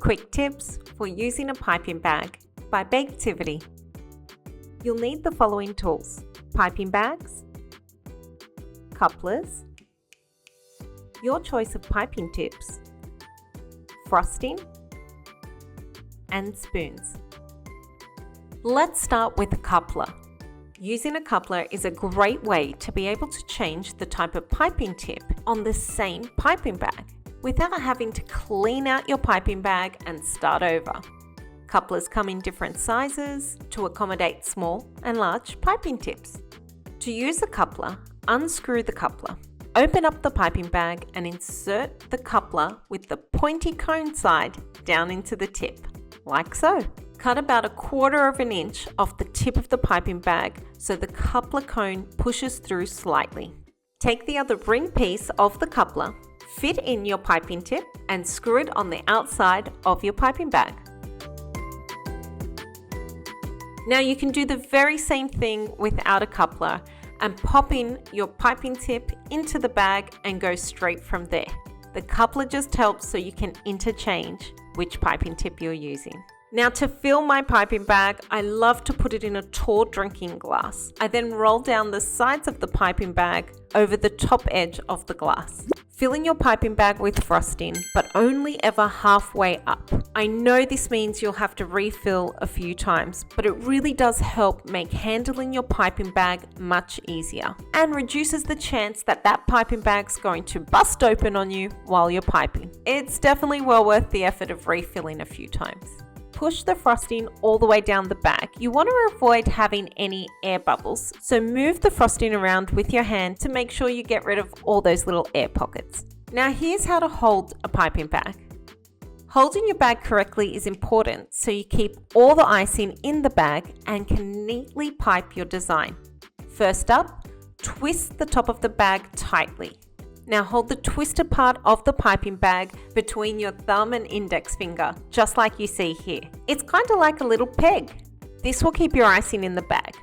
Quick tips for using a piping bag by Steadily. You'll need the following tools: piping bags, couplers, your choice of piping tips, frosting, and spoons. Let's start with a coupler. Using a coupler is a great way to be able to change the type of piping tip on the same piping bag without having to clean out your piping bag and start over. Couplers come in different sizes to accommodate small and large piping tips. To use a coupler, unscrew the coupler. Open up the piping bag and insert the coupler with the pointy cone side down into the tip, like so. Cut about 1/4 inch off the tip of the piping bag so the coupler cone pushes through slightly. Take the other ring piece of the coupler, fit in your piping tip, and screw it on the outside of your piping bag. Now you can do the very same thing without a coupler and pop in your piping tip into the bag and go straight from there. The coupler just helps so you can interchange which piping tip you're using. Now to fill my piping bag, I love to put it in a tall drinking glass. I then roll down the sides of the piping bag over the top edge of the glass. Filling your piping bag with frosting, but only ever halfway up. I know this means you'll have to refill a few times, but it really does help make handling your piping bag much easier and reduces the chance that that piping bag's going to bust open on you while you're piping. It's definitely well worth the effort of refilling a few times. Push the frosting all the way down the bag. You want to avoid having any air bubbles, so move the frosting around with your hand to make sure you get rid of all those little air pockets. Now here's how to hold a piping bag. Holding your bag correctly is important so you keep all the icing in the bag and can neatly pipe your design. First up, twist the top of the bag tightly. Now hold the twisted part of the piping bag between your thumb and index finger, just like you see here. It's kind of like a little peg. This will keep your icing in the bag.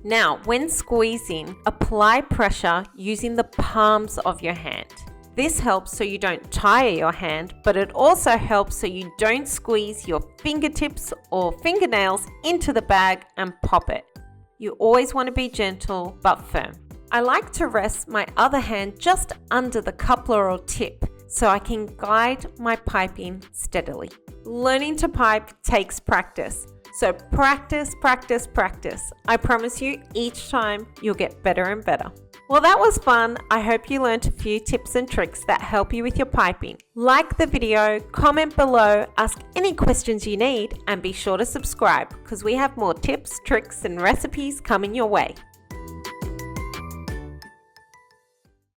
Now, when squeezing, apply pressure using the palms of your hand. This helps so you don't tire your hand, but it also helps so you don't squeeze your fingertips or fingernails into the bag and pop it. You always want to be gentle but firm. I like to rest my other hand just under the coupler or tip so I can guide my piping steadily. Learning to pipe takes practice, so practice, practice, practice. I promise you, each time you'll get better and better. Well, that was fun. I hope you learned a few tips and tricks that help you with your piping. Like the video, comment below, ask any questions you need, and be sure to subscribe because we have more tips, tricks, and recipes coming your way.